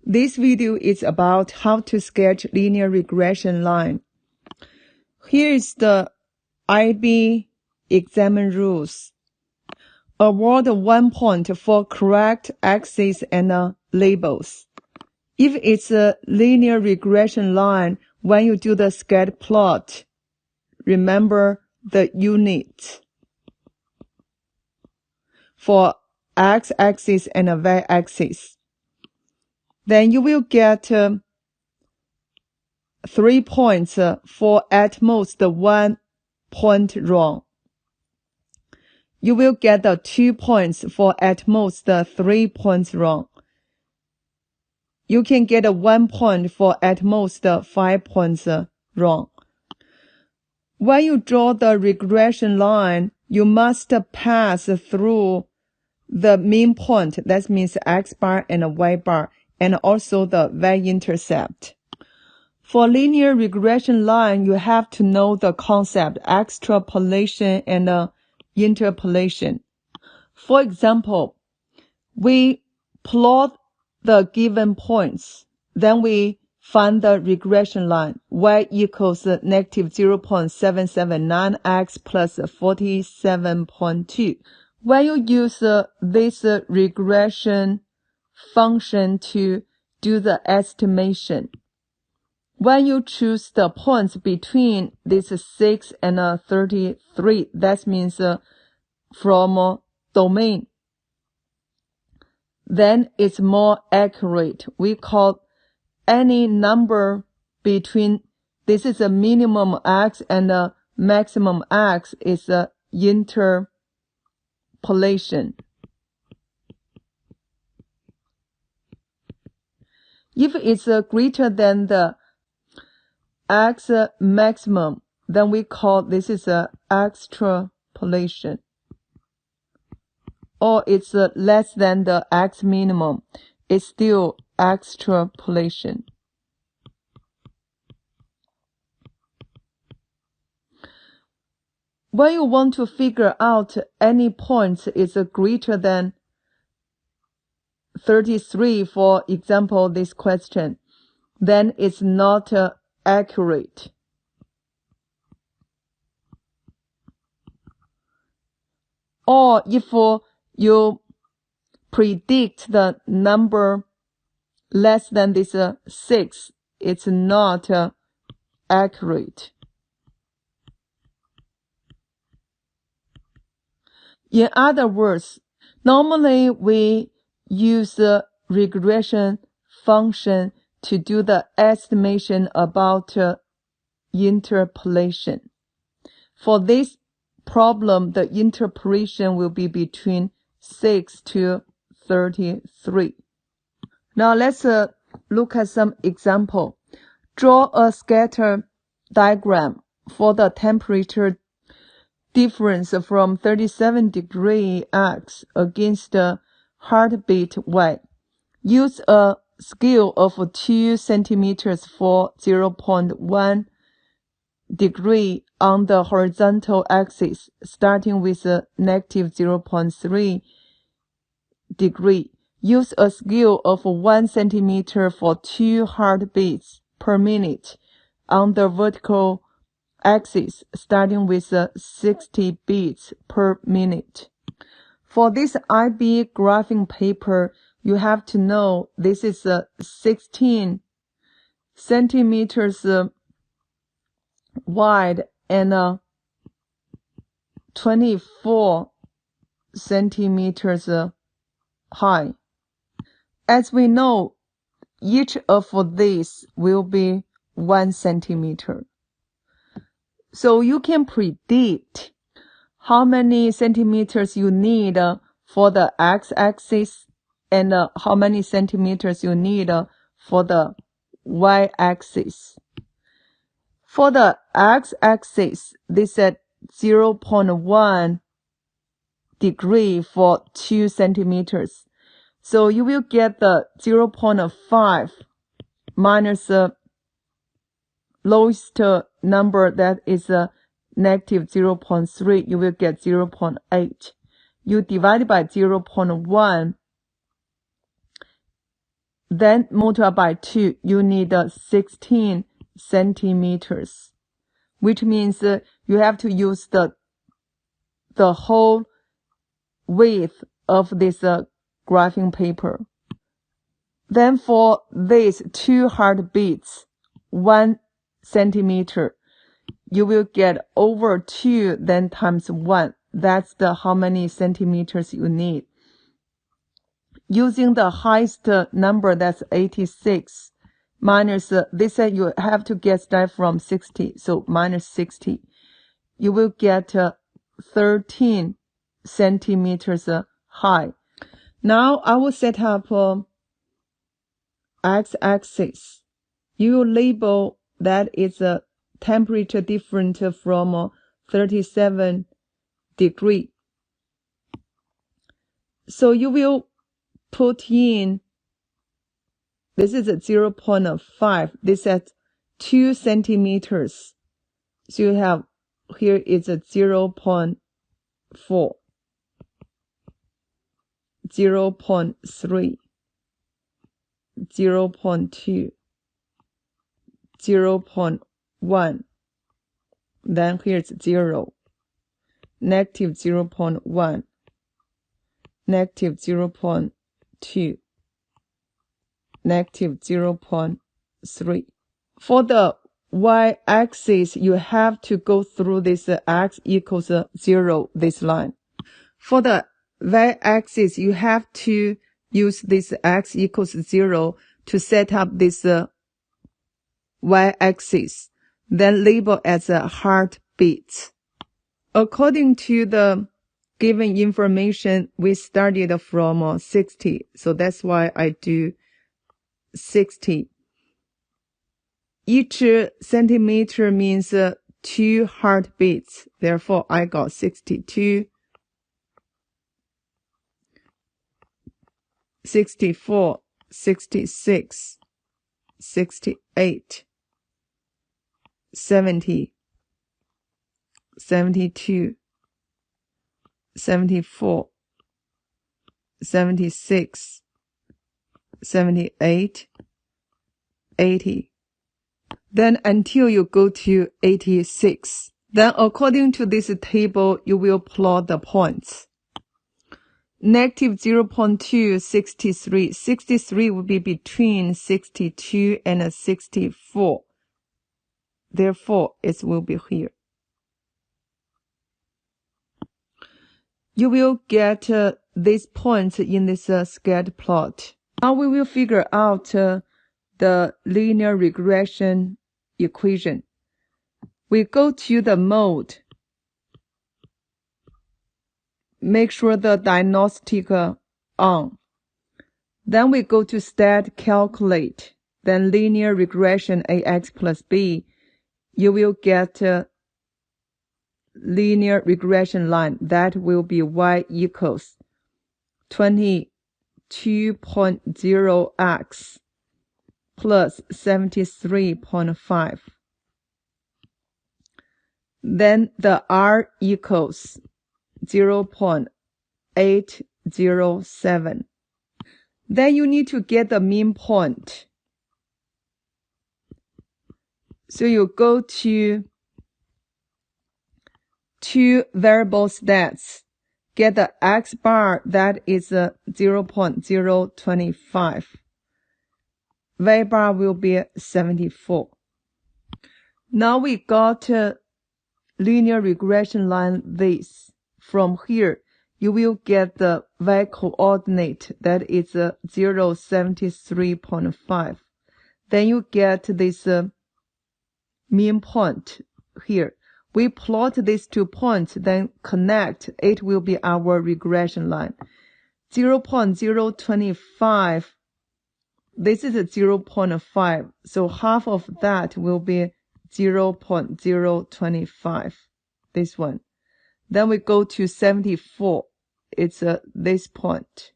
This video is about how to sketch linear regression line. Here is the IB exam rules. Award 1 point for correct axes and labels. If it's a linear regression line, when you do the scatter plot, remember the unit for x-axis and a y-axis. Then you will get 3 points for at most 1 point wrong. You will get 2 points for at most 3 points wrong. You can get 1 point for at most 5 points wrong. When you draw the regression line, you must pass through the mean point, that means x bar and y bar, and also the y-intercept. For linear regression line, you have to know the concept extrapolation and interpolation. For example, we plot the given points, then we find the regression line y equals negative 0.779x plus 47.2. When you use this regression function to do the estimation, when you choose the points between this 6 and 33, that means from domain, then it's more accurate. We call any number between, this is a minimum x and a maximum x, is a interpolation. If it's greater than the x maximum, then we call this is a extrapolation. Or it's less than the x minimum, it's still extrapolation. When you want to figure out any point is greater than 33, for example, this question, then it's not accurate. Or if you predict the number less than this 6, it's not accurate. In other words, normally we use the regression function to do the estimation about interpolation. For this problem, the interpolation will be between 6 to 33. Now let's look at some example. Draw a scatter diagram for the temperature difference from 37 degree X against the heartbeat Y. Use a scale of 2 centimeters for 0.1 degree on the horizontal axis, starting with negative 0.3 degree. Use a scale of 1 centimeter for 2 heartbeats per minute on the vertical axis, starting with 60 beats per minute. For this IB graphing paper, you have to know this is 16 centimeters wide and 24 centimeters high. As we know, each of these will be 1 centimeter. So you can predict how many centimeters you need for the x-axis and how many centimeters you need for the y-axis. For the x-axis, this is 0.1 degree for 2 centimeters. So you will get the 0.5 minus the lowest number, that is negative 0.3, you will get 0.8. You divide by 0.1, then multiply by 2, you need 16 centimeters, which means you have to use the whole width of this graphing paper. Then for these 2 heartbeats, 1 centimeter, you will get over 2 then times 1. That's how many centimeters you need. Using the highest number, that's 86, minus, they said you have to get that from 60, so minus 60. You will get 13 centimeters high. Now I will set up x-axis. You will label that it's a temperature different from 37 degree. So you will put in, this is at 0.5, this at 2 centimeters. So you have, here is a 0.4, 0.3, 0.2, 0.1, then here's 0, negative 0.1, negative 0.2, negative 0.3. For the y-axis, you have to go through this x equals 0, this line. For the y-axis, you have to use this x equals 0 to set up this y-axis, then label as a heartbeat. According to the given information, we started from 60, so that's why I do 60. Each centimeter means 2 heartbeats, therefore I got 62, 64, 66, 68, 70, 72, 74, 76, 78, 80. Then until you go to 86. Then according to this table, you will plot the points. Negative 0.2, 63. 63 will be between 62 and 64. Therefore, it will be here. You will get these points in this scatter plot. Now we will figure out the linear regression equation. We go to the mode. Make sure the diagnostic on. Then we go to stat calculate. Then linear regression ax plus b. You will get linear regression line. That will be y equals 22.0x plus 73.5. Then the r equals 0.807. Then you need to get the mean point. So you go to 2 variable stats. Get the x bar, that is 0.025. Y bar will be 74. Now we got linear regression line this. From here, you will get the y coordinate, that is 0.73.5. Then you get this mean point here. We plot these 2 points, then connect. It will be our regression line. 0.025. This is 0.5. So half of that will be 0.025. This one. Then we go to 74. It's this point.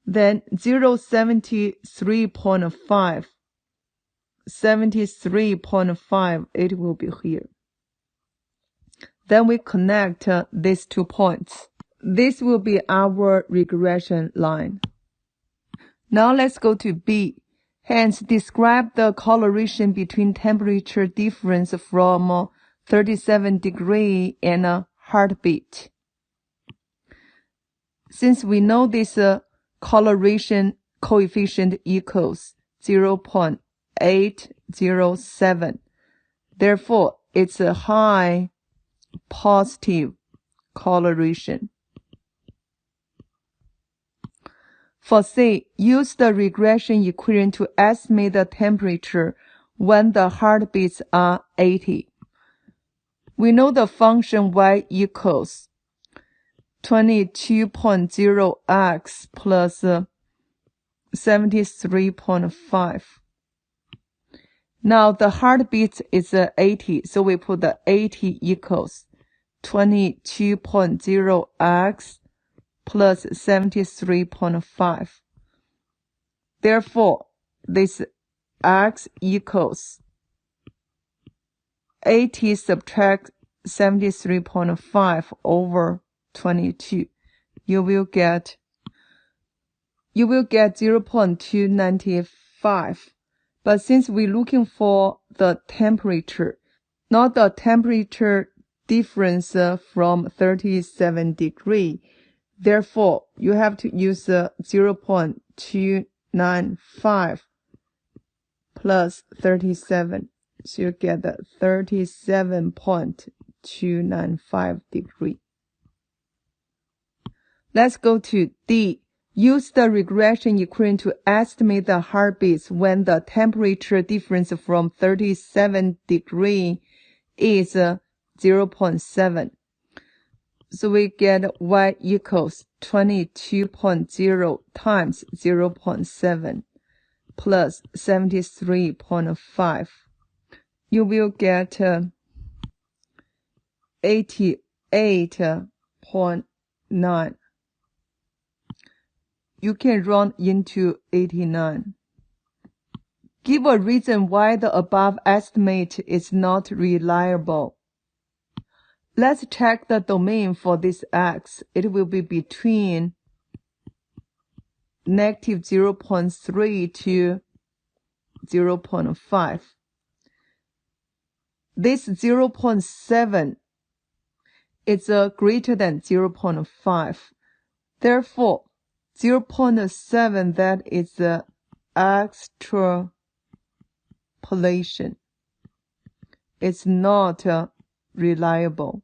Then 0.73.5. 73.5, it will be here. Then we connect these 2 points. This will be our regression line. Now let's go to B. Hence, describe the correlation between temperature difference from 37 degrees and a heartbeat. Since we know this correlation coefficient equals 0.807, therefore it's a high positive correlation. For C, use the regression equation to estimate the temperature when the heartbeats are 80. We know the function y equals 22.0x plus 73.5. Now the heartbeat is 80, so we put the 80 equals 22.0x plus 73.5. Therefore, this x equals 80 subtract 73.5 over 22. You will get 0.295. But since we're looking for the temperature, not the temperature difference from 37 degrees, therefore you have to use 0.295 plus 37. So you get 37.295 degrees. Let's go to D. Use the regression equation to estimate the heartbeats when the temperature difference from 37 degrees is 0.7. So we get y equals 22.0 times 0.7 plus 73.5. You will get 88.9. You can round into 89. Give a reason why the above estimate is not reliable. Let's check the domain for this x. It will be between negative 0.3 to 0.5. This 0.7 is greater than 0.5. Therefore, 0.7, that is extrapolation. It's not reliable.